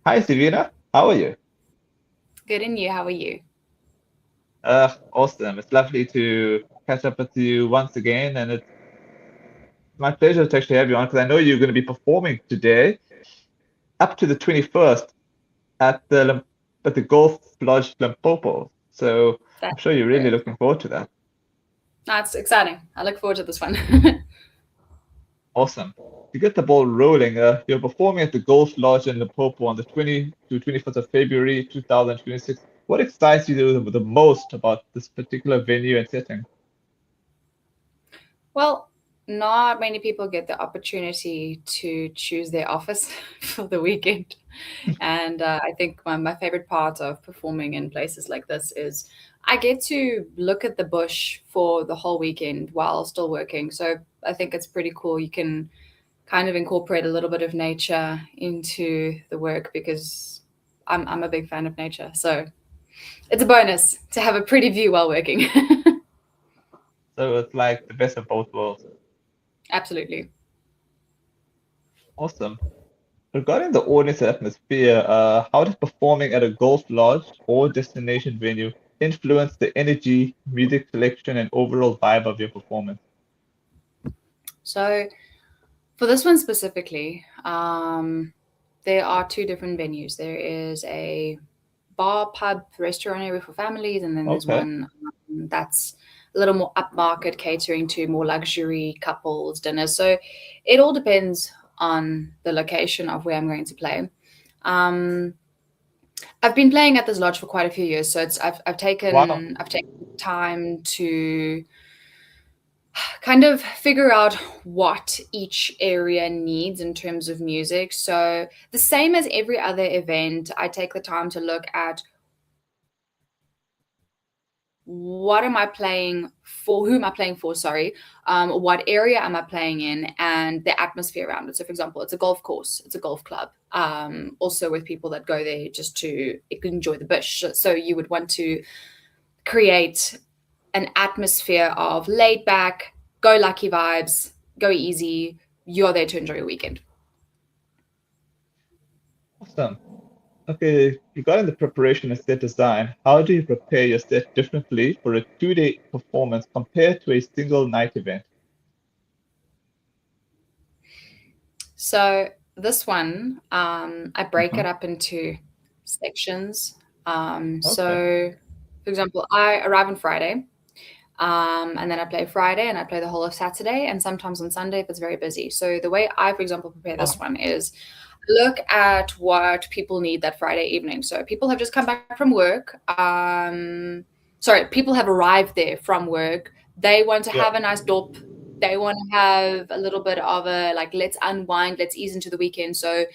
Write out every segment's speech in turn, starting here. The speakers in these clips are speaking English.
Hi, Savina. How are you? Good, and you? How are you? Awesome. It's lovely to catch up with you once again, and it's my pleasure to actually have you on because I know you're going to be performing today up to the 21st at the Golf Lodge Limpopo. So I'm That's sure you're really correct. looking forward to that. That's exciting. I look forward to this one. Awesome. To get the ball rolling, you're performing at the Golf Lodge in Limpopo on the 20 to 21st of February 2026. What excites you the most about this particular venue and setting? Well, not many people get the opportunity to choose their office for the weekend. And I think my favorite part of performing in places like this is I get to look at the bush for the whole weekend while still working. So I think it's pretty cool. You can kind of incorporate a little bit of nature into the work because I'm a big fan of nature. So it's a bonus to have a pretty view while working. So it's like the best of both worlds. Absolutely. Awesome. Regarding the audience atmosphere, how does performing at a golf lodge or destination venue influence the energy, music selection, and overall vibe of your performance? So for this one specifically, there are two different venues. There is a bar, pub, restaurant area for families, and then there's Okay. one that's a little more upmarket, catering to more luxury couples dinners. So it all depends on the location of where I'm going to play. Um, I've been playing at this lodge for quite a few years, so I've Wow. taken time to kind of figure out what each area needs in terms of music. So, the same as every other event, I take the time to look at what am I playing for, who am I playing for, sorry, what area am I playing in, and the atmosphere around it. So, for example, it's a golf course, it's a golf club, also with people that go there just to enjoy the bush. So, you would want to create an atmosphere of laid back, go lucky vibes, go easy. You're there to enjoy your weekend. Awesome. Okay, regarding the preparation and set design, how do you prepare your set differently for a 2-day performance compared to a single night event? So this one, I break Hmm. it up into sections. Okay. So, for example, I arrive on Friday, and then I play Friday, and I play the whole of Saturday, and sometimes on Sunday if it's very busy. So the way I, for example, prepare this Wow. one is look at what people need that Friday evening. So people have just come back from work. Sorry, people have arrived there from work. They want to Yeah. have a nice dop. They want to have a little bit of a like, let's unwind, let's ease into the weekend. So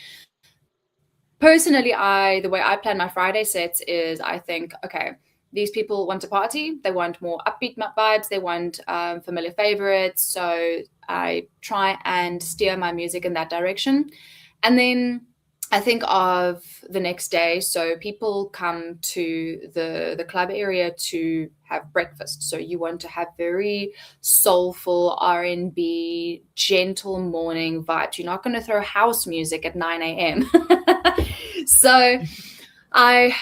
personally, I the way I plan my Friday sets is I think, okay, these people want to party, they want more upbeat vibes, they want familiar favorites. So I try and steer my music in that direction. And then I think of the next day. So people come to the club area to have breakfast. So you want to have very soulful R&B, gentle morning vibes. You're not going to throw house music at 9 a.m. So I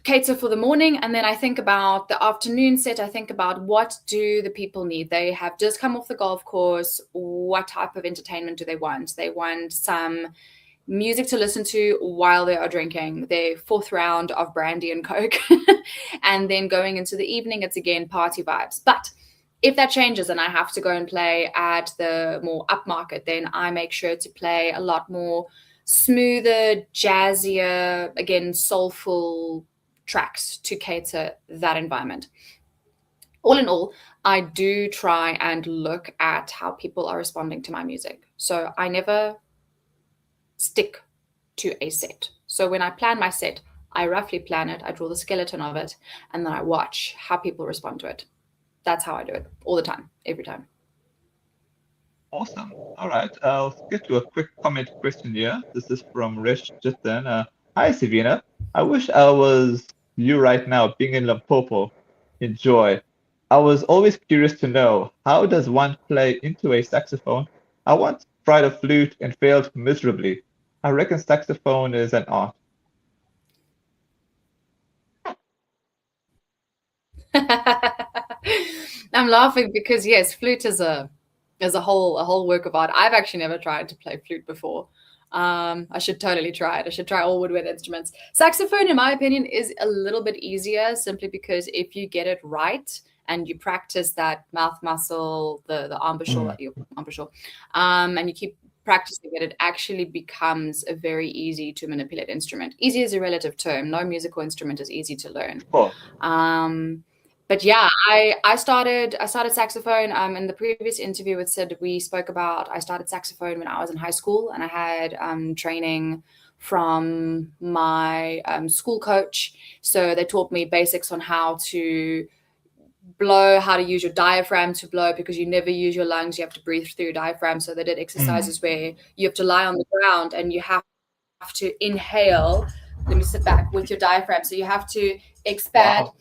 cater for the morning, and then I think about the afternoon set. I think about what do the people need. They have just come off the golf course. What type of entertainment do they want? They want some music to listen to while they are drinking their fourth round of brandy and coke. And then going into the evening, it's again party vibes. But if that changes and I have to go and play at the more upmarket, then I make sure to play a lot more smoother, jazzier, again, soulful tracks to cater that environment. All in all, I do try and look at how people are responding to my music. So I never stick to a set. So when I plan my set, I roughly plan it, I draw the skeleton of it, and then I watch how people respond to it. That's how I do it all the time, every time. Awesome. All right. I'll get to a quick comment question here. This is from Rish Jitin. Hi, Savina. I wish I was you right now, being in Limpopo. Enjoy. I was always curious to know how does one play into a saxophone? I once tried a flute and failed miserably. I reckon saxophone is an art. I'm laughing because yes, flute is a whole work of art. I've actually never tried to play flute before. I should totally try it. I should try all woodwind instruments. Saxophone, in my opinion, is a little bit easier simply because if you get it right and you practice that mouth muscle, the embouchure, your embouchure, and you keep practicing it, it actually becomes a very easy to manipulate instrument. Easy is a relative term. No musical instrument is easy to learn. Oh, But yeah, I started saxophone. In the previous interview with Sid, we spoke about I started saxophone when I was in high school, and I had training from my school coach. So they taught me basics on how to blow, how to use your diaphragm to blow, because you never use your lungs. You have to breathe through your diaphragm. So they did exercises where you have to lie on the ground and you have to inhale. Let me sit back with your diaphragm. So you have to expand wow.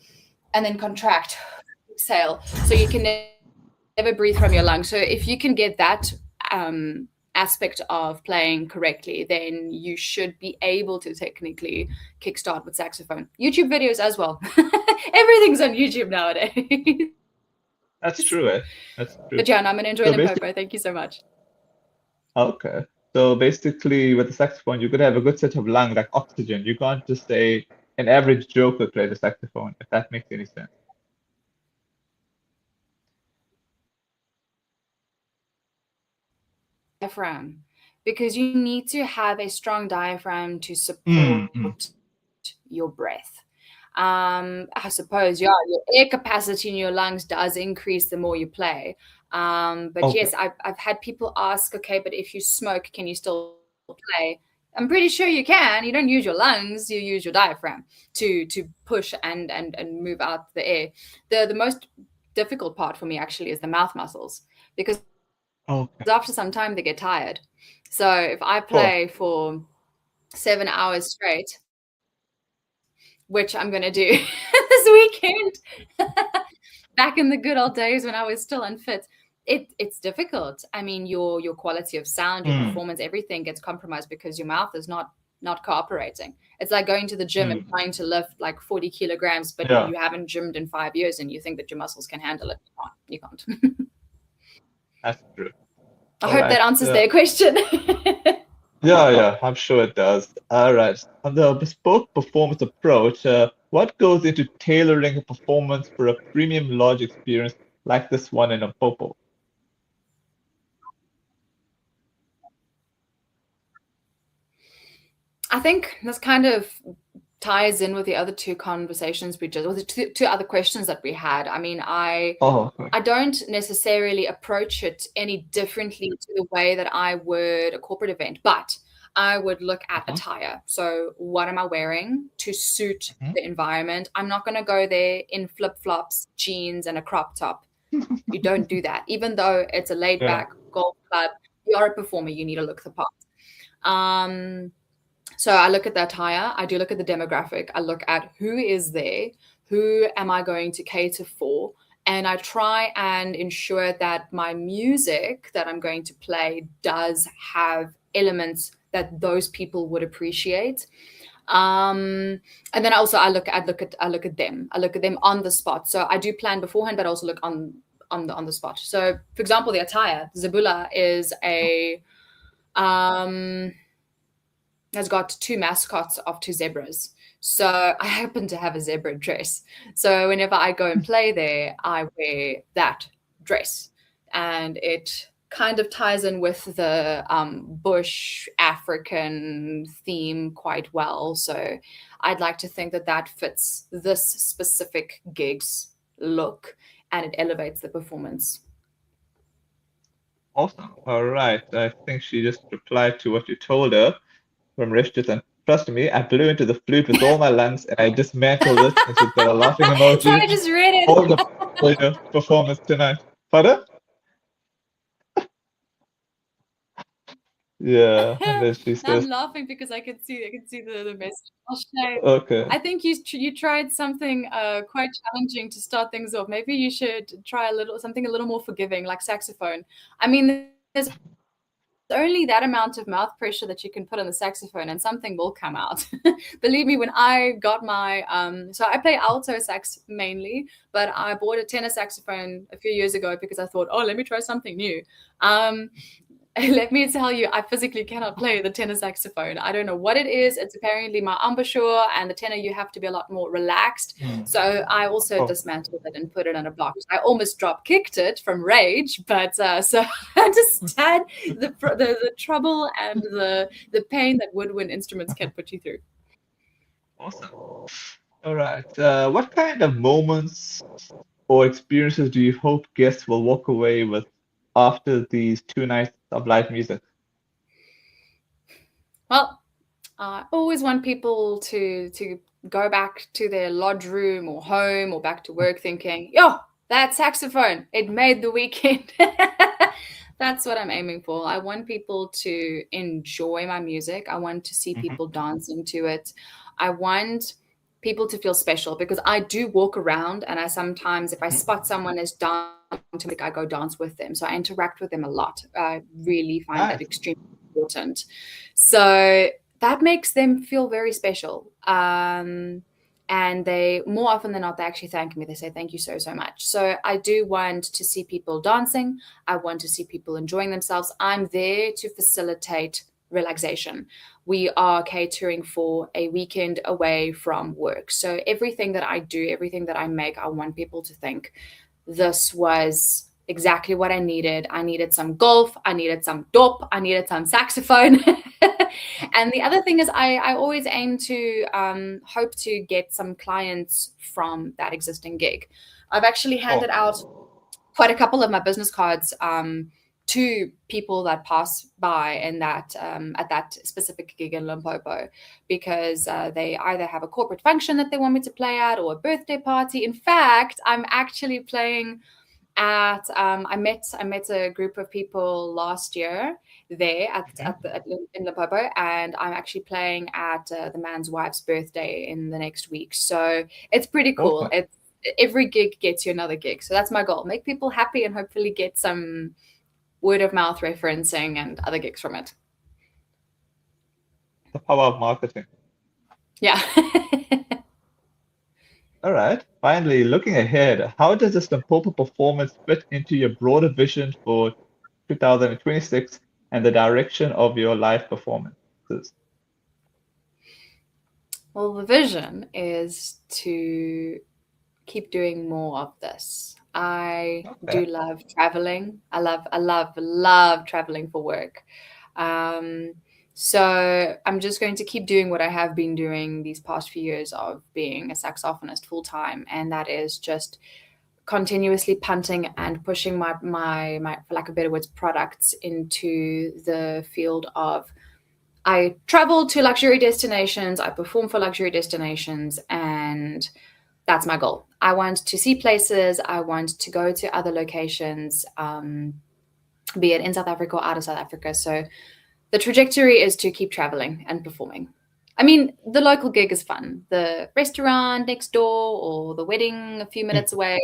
and then contract, exhale. So you can never breathe from your lungs. So if you can get that aspect of playing correctly, then you should be able to technically kickstart with saxophone. YouTube videos as well. Everything's on YouTube nowadays. That's true, eh? That's true. But yeah, I'm going to enjoy So basically, Limpopo. Thank you so much. okay. So basically, with the saxophone, you could have a good set of lung, like oxygen. You can't just say an average Joe could play the saxophone, if that makes any sense. Diaphragm, because you need to have a strong diaphragm to Mm. support your breath. I suppose, yeah, your air capacity in your lungs does increase the more you play. But Okay. yes, I've had people ask, okay, but if you smoke, can you still play? I'm pretty sure you can. You don't use your lungs, you use your diaphragm to push and move out the air. The most difficult part for me actually is the mouth muscles, because Okay. after some time they get tired. So if I Oh, play for 7 hours straight, which I'm going to do this weekend, back in the good old days when I was still unfit, it's difficult. I mean, your quality of sound, your mm. performance, everything gets compromised because your mouth is not cooperating. It's like going to the gym and Mm. trying to lift like 40 kilograms, but Yeah, you haven't gymmed in 5 years and you think that your muscles can handle it. You can't. You can't. that's true. I All hope right. that answers Yeah. their question. Yeah, I'm sure it does. All right. On the bespoke performance approach, what goes into tailoring a performance for a premium lodge experience like this one in Limpopo? I think this kind of ties in with the other two conversations we just, or the two other questions that we had. I mean, Oh, okay. I don't necessarily approach it any differently to the way that I would a corporate event, but I would look at Uh-huh. attire. So, what am I wearing to suit Mhm. the environment? I'm not going to go there in flip flops, jeans, and a crop top. You don't do that. Even though it's a laid Yeah. back golf club, you are a performer, you need to look the part. Um, so I look at the attire, I do look at the demographic, I look at who is there, who am I going to cater for, and I try and ensure that my music that I'm going to play does have elements that those people would appreciate. And then also I look at them. I look at them on the spot. So I do plan beforehand, but also look on the spot. So for example, the attire, Zabula is a um has got two mascots of two zebras. So I happen to have a zebra dress. So whenever I go and play there, I wear that dress. And it kind of ties in with the bush African theme quite well. So I'd like to think that that fits this specific gig's look and it elevates the performance. Awesome. All right. I think she just replied to what you told her from Rishit, and trust me, I blew into the flute with all my lungs and I dismantled it. And she's got a laughing So I emoji. just read it. All the for your performance tonight. Pardon? Yeah. And then she I'm says, laughing because I can see the message. I'll show. okay. I think you tried something quite challenging to start things off. Maybe you should try something a little more forgiving, like saxophone. I mean, there's only that amount of mouth pressure that you can put on the saxophone and something will come out. Believe me, when I got my, so I play alto sax mainly, but I bought a tenor saxophone a few years ago because I thought, oh, let me try something new. Let me tell you, I physically cannot play the tenor saxophone. I don't know what it is. It's apparently my embouchure, and the tenor, you have to be a lot more relaxed. So I also dismantled it and put it in a box. I almost drop kicked it from rage, but so I understand the trouble and the pain that woodwind instruments can put you through. Awesome. All right. What kind of moments or experiences do you hope guests will walk away with after these 2 nights of live music? Well, I always want people to go back to their lodge room or home or back to work thinking, yo, that saxophone, it made the weekend. That's what I'm aiming for. I want people to enjoy my music. I want to see people dancing to it. I want people to feel special because I do walk around and I sometimes, if I spot someone is dancing to music, I go dance with them. So I interact with them a lot. I really find that extremely important. So that makes them feel very special. And they, more often than not, they actually thank me. They say, thank you so, so much. So I do want to see people dancing. I want to see people enjoying themselves. I'm there to facilitate relaxation. We are catering for a weekend away from work. So everything that I do, everything that I make, I want people to think this was exactly what I needed. I needed some golf. I needed some dop. I needed some saxophone. And the other thing is I always aim to hope to get some clients from that existing gig. I've actually handed out quite a couple of my business cards to people that pass by in that at that specific gig in Limpopo, because they either have a corporate function that they want me to play at or a birthday party. In fact, I'm actually playing at I met a group of people last year there in Limpopo, and I'm actually playing at the man's wife's birthday in the next week. So it's pretty cool. It's every gig gets you another gig. So that's my goal: make people happy and hopefully get some word of mouth referencing and other gigs from it. The power of marketing. Yeah. All right. Finally, looking ahead, how does this Limpopo performance fit into your broader vision for 2026 and the direction of your live performances? Well, the vision is to keep doing more of this. I do love traveling. I love traveling for work. So I'm just going to keep doing what I have been doing these past few years of being a saxophonist full time, and that is just continuously punting and pushing my for lack of better words, products into the field of. I travel to luxury destinations, I perform for luxury destinations, and that's my goal. I want to see places. I want to go to other locations, be it in South Africa or out of South Africa. So the trajectory is to keep traveling and performing. I mean, the local gig is fun. The restaurant next door or the wedding a few minutes away.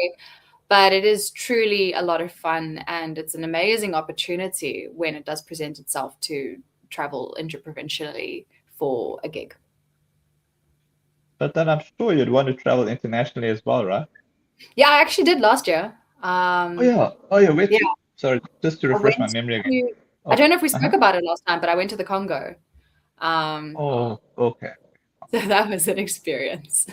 But it is truly a lot of fun, and it's an amazing opportunity when it does present itself to travel interprovincially for a gig. But then I'm sure you'd want to travel internationally as well, right? Yeah, I actually did last year. Wait. Yeah. Sorry, just to refresh my memory again. I don't know if we spoke about it last time, but I went to the Congo. Okay. So that was an experience.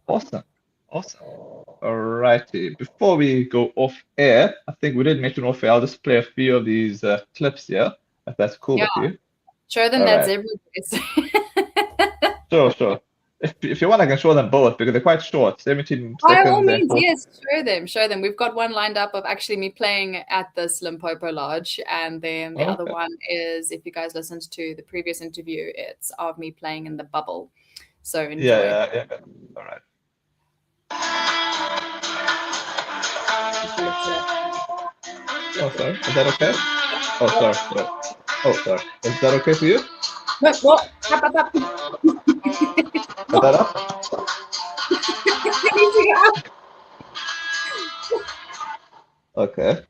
Awesome. All righty. Before we go off air, I think we did mention off air. I'll just play a few of these clips here, if that's cool with you. Show them that zebra. Sure. If you want, I can show them both because they're quite short, 17 By seconds. By all means, yes, show them. We've got one lined up of actually me playing at this Limpopo Lodge, and then the other one is, if you guys listened to the previous interview, it's of me playing in the bubble. So enjoy. Yeah. All right. Oh, sorry. Is that okay? Oh, sorry. Is that okay for you? What? Up. Put that up? Okay.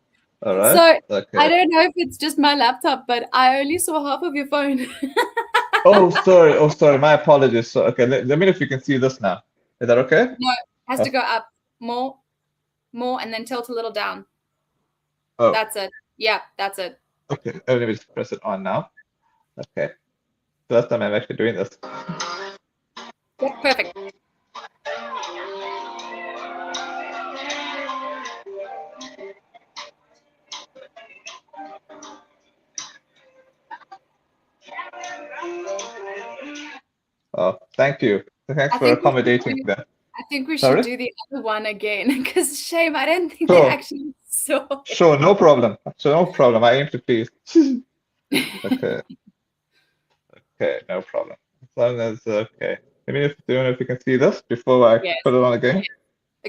All right. So I Okay. don't know if it's just my laptop, but I only saw half of your phone. Oh, sorry. Oh, sorry. My apologies. So, okay, let me know if you can see this now. Is that okay? No, it has to Oh, go up more, more, and then tilt a little down. oh, That's it. Yeah, that's it. okay. Oh, let me just press it on now. Okay. First time I'm actually doing this. Yep, perfect. Oh, thank you. Thanks I for think we should accommodating do, that. I think we should Sorry? do the other one again because shame, I don't think they Sure. actually saw Sure. No problem. Sure, no problem. I aim to please. it. Okay. Okay. No problem. As long as, okay. Let me just do if you can see this before I Yes. put it on again.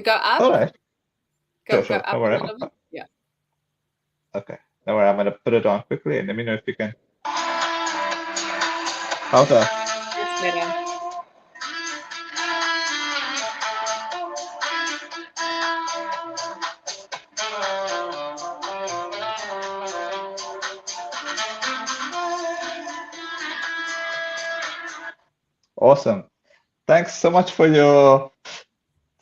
Go All up. right. Go Sure, go sure. up Don't a worry. little bit. Yeah. Okay. Don't worry. I'm going to put it on quickly and let me know if you can. How's that? That's better. Awesome. Thanks so much for your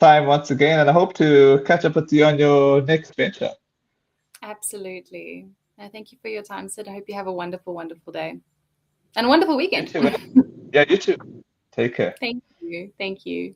time once again, and I hope to catch up with you on your next venture. Absolutely. Thank you for your time, Sid. I hope you have a wonderful, wonderful day and a wonderful You weekend. too. Yeah, you too. Take care. Thank you. Thank you.